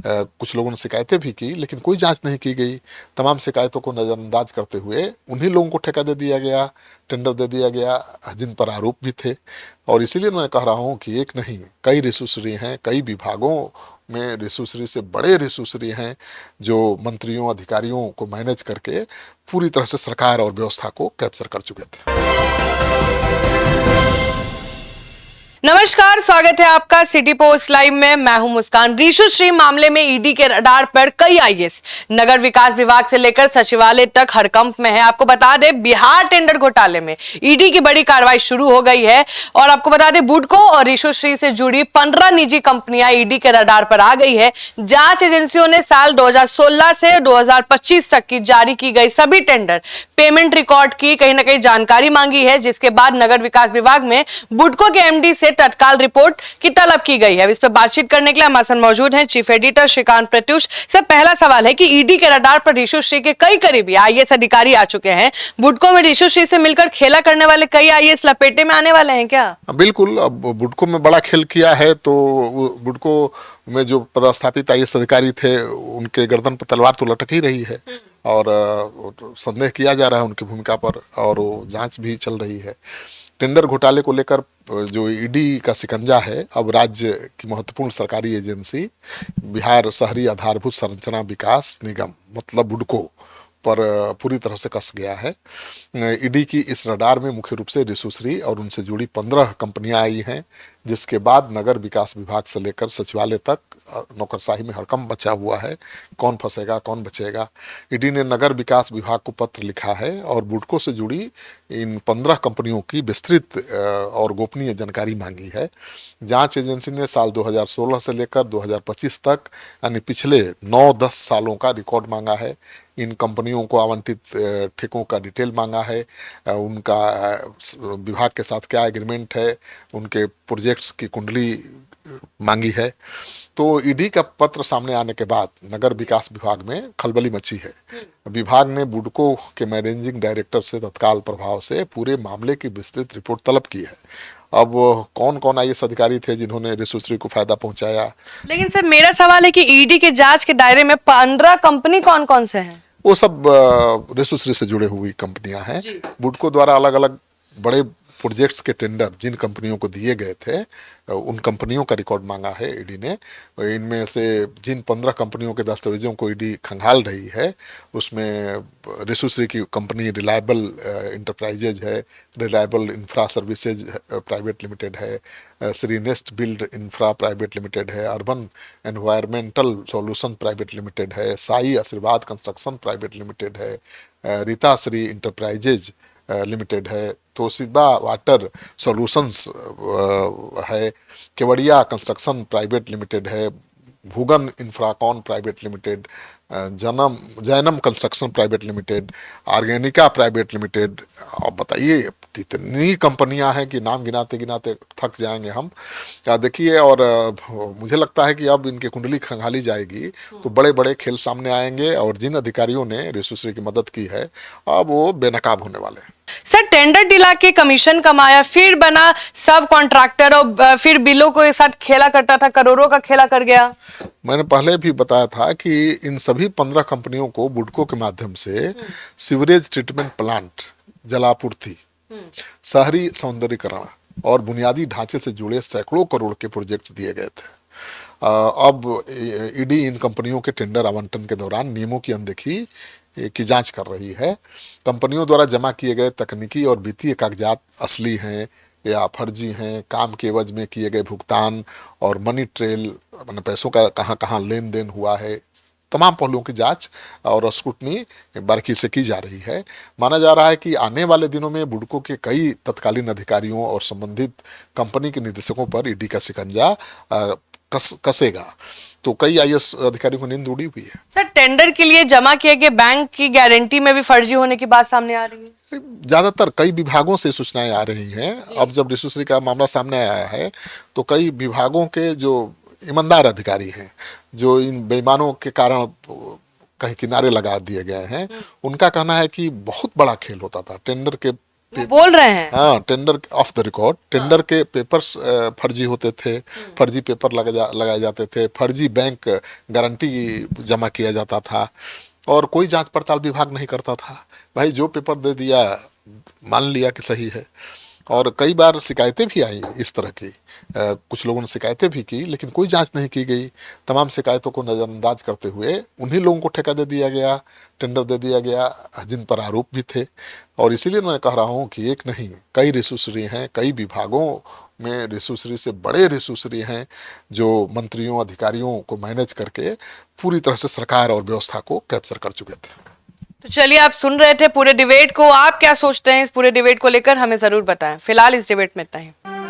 कुछ लोगों ने शिकायतें भी की, लेकिन कोई जांच नहीं की गई। तमाम शिकायतों को नज़रअंदाज करते हुए उन्हीं लोगों को ठेका दे दिया गया, टेंडर दे दिया गया जिन पर आरोप भी थे। और इसीलिए मैं कह रहा हूँ कि एक नहीं, कई रिसुसरी हैं, कई विभागों में रिसुसरी से बड़े रिसुसरी हैं जो मंत्रियों अधिकारियों को मैनेज करके पूरी तरह से सरकार और व्यवस्था को कैप्चर कर चुके थे। नमस्कार, स्वागत है आपका सिटी पोस्ट लाइव में। मैं हूं मुस्कान। रीशुश्री मामले में ईडी के रडार पर कई आईएएस नगर विकास विभाग से लेकर सचिवालय तक हड़कंप में है। आपको बता दें, बिहार टेंडर घोटाले में ईडी की बड़ी कार्रवाई शुरू हो गई है और आपको बता दें, बुडको और रीशुश्री से जुड़ी 15 निजी कंपनियां ईडी के रडार पर आ गई है। जांच एजेंसियों ने साल 2016 से 2025 तक की जारी की गई सभी टेंडर पेमेंट रिकॉर्ड की कहीं ना कहीं जानकारी मांगी है, जिसके बाद नगर विकास विभाग में बुडको के एमडी से तत्काल रिपोर्ट की तलब की गई है। इस पर बातचीत करने के लिए हमारे साथ मौजूद हैं chief editor Shrikant Pratyush. Sir, पहला सवाल है कि ईडी के रडार पर रीशुश्री के कई करीबी आईएएस अधिकारी आ चुके हैं। बुडको में रीशुश्री से मिलकर खेला करने वाले कई आईएएस लपेटे में आने वाले हैं क्या? बिल्कुल। अब बुडको में बड़ा खेल किया है तो बुडको में जो पदस्थापित आईएएस अधिकारी थे उनके गर्दन पर तलवार तो लटक ही रही है और संदेह किया जा रहा है उनकी भूमिका पर और वो जांच भी चल रही है। टेंडर घोटाले को लेकर जो ईडी का शिकंजा है अब राज्य की महत्वपूर्ण सरकारी एजेंसी बिहार शहरी आधारभूत संरचना विकास निगम मतलब बुडको पर पूरी तरह से कस गया है। ईडी की इस रडार में मुख्य रूप से रीशुश्री और उनसे जुड़ी 15 कंपनियां आई हैं, जिसके बाद नगर विकास विभाग से लेकर सचिवालय तक नौकरशाही में हड़कंप मचा हुआ है। कौन फंसेगा, कौन बचेगा? ईडी ने नगर विकास विभाग को पत्र लिखा है और बुडको से जुड़ी इन 15 कंपनियों की विस्तृत और गोपनीय जानकारी मांगी है। जांच एजेंसी ने साल 2016 से लेकर 2025 तक यानी पिछले 9-10 सालों का रिकॉर्ड मांगा है। इन कंपनियों को आवंटित ठेकों का डिटेल मांगा है, उनका विभाग के साथ क्या एग्रीमेंट है, उनके प्रोजेक्ट्स की कुंडली मांगी है। तो ईडी का पत्र सामने आने के बाद नगर विकास विभाग में खलबली मची है। विभाग ने बुडको के मैनेजिंग डायरेक्टर से तत्काल प्रभाव से पूरे मामले की विस्तृत रिपोर्ट तलब की है। अब कौन कौन आईएएस अधिकारी थे जिन्होंने रीशुश्री को फायदा पहुंचाया? लेकिन सर, मेरा सवाल है कि ईडी के जांच के दायरे में 15 कंपनी कौन कौन से हैं? वो सब रीशुश्री से जुड़े हुई कंपनियां हैं। बुडको द्वारा अलग अलग बड़े प्रोजेक्ट्स के टेंडर जिन कंपनियों को दिए गए थे उन कंपनियों का रिकॉर्ड मांगा है ईडी ने। इनमें से जिन 15 कंपनियों के दस्तावेजों को ईडी खंगाल रही है उसमें रीशुश्री की कंपनी रिलायबल इंटरप्राइजेज है, reliable infra services private limited है, Shri nest build infra private limited है, urban environmental solution private limited है, Sai Ashirwad construction private limited है, रीता श्री इंटरप्राइजेज लिमिटेड है, तोशिबा वाटर सॉल्यूशंस है, केवड़िया कंस्ट्रक्शन प्राइवेट लिमिटेड है, Bhugan infracon private limited, Jainam construction private limited, organica private limited. अब बताइए कितनी कंपनियां हैं कि नाम गिनाते गिनाते थक जाएंगे हम। क्या देखिए, और मुझे लगता है कि अब इनकी कुंडली खंगाली जाएगी तो बड़े बड़े खेल सामने आएंगे और जिन अधिकारियों ने रीशुश्री की मदद की है अब वो बेनकाब होने वाले हैं। सर, टेंडर दिला के कमीशन कमाया, फिर बना सब कॉन्ट्रैक्टर और फिर बिलों के साथ खेला करता था, करोड़ों का खेला कर गया। मैंने पहले भी बताया था कि इन सभी 15 कंपनियों को बुडको के माध्यम से सीवरेज ट्रीटमेंट प्लांट, जलापूर्ति, शहरी सौंदर्यीकरण और बुनियादी ढांचे से जुड़े सैकड़ों करोड़ के प्रोजेक्ट्स दिए गए थे। अब ईडी इन कंपनियों के टेंडर आवंटन के दौरान नियमों की अनदेखी की जांच कर रही है। कंपनियों द्वारा जमा किए गए तकनीकी और वित्तीय कागजात असली हैं या फर्जी हैं, काम के एवज में किए गए भुगतान और मनी ट्रेल मैंने पैसों का कहाँ कहाँ लेन देन हुआ है, तमाम पहलुओं की जांच और स्क्रूटनी बारीकी से की जा रही है। माना जा रहा है कि आने वाले दिनों में बुडको के कई तत्कालीन अधिकारियों और संबंधित कंपनी के निदेशकों पर ईडी का शिकंजा कसेगा। तो कई आईएएस अधिकारियों को नींद उड़ी हुई है। सर, टेंडर के लिए जमा किए गए बैंक की गारंटी में भी फर्जी होने की बात सामने आ रही है। ज्यादातर कई विभागों से सूचनाएं आ रही हैं। अब जब रीशुश्री का मामला सामने आया है तो कई विभागों के जो ईमानदार अधिकारी हैं, जो इन बेईमानों के कारण कहीं किनारे लगा दिए गए हैं, उनका कहना है कि बहुत बड़ा खेल होता था। टेंडर के वो बोल रहे हैं। हाँ, tender of the record, tender के पेपर्स फर्जी होते थे, फर्जी पेपर लगाए जाते थे, फर्जी बैंक गारंटी जमा किया जाता था और कोई जांच पड़ताल विभाग नहीं करता था। भाई जो पेपर दे दिया मान लिया कि सही है। और कई बार शिकायतें भी आई इस तरह की, कुछ लोगों ने शिकायतें भी की लेकिन कोई जांच नहीं की गई। तमाम शिकायतों को नज़रअंदाज करते हुए उन्हीं लोगों को ठेका दे दिया गया, टेंडर दे दिया गया जिन पर आरोप भी थे। और इसीलिए मैं कह रहा हूँ कि एक नहीं कई रिसुसरी हैं, कई विभागों में रिसुसरी से बड़े रिसुसरी हैं जो मंत्रियों अधिकारियों को मैनेज करके पूरी तरह से सरकार और व्यवस्था को कैप्चर कर चुके थे। तो चलिए, आप सुन रहे थे पूरे डिबेट को, आप क्या सोचते हैं इस पूरे डिबेट को लेकर हमें जरूर बताएं। फिलहाल इस डिबेट में इतना ही।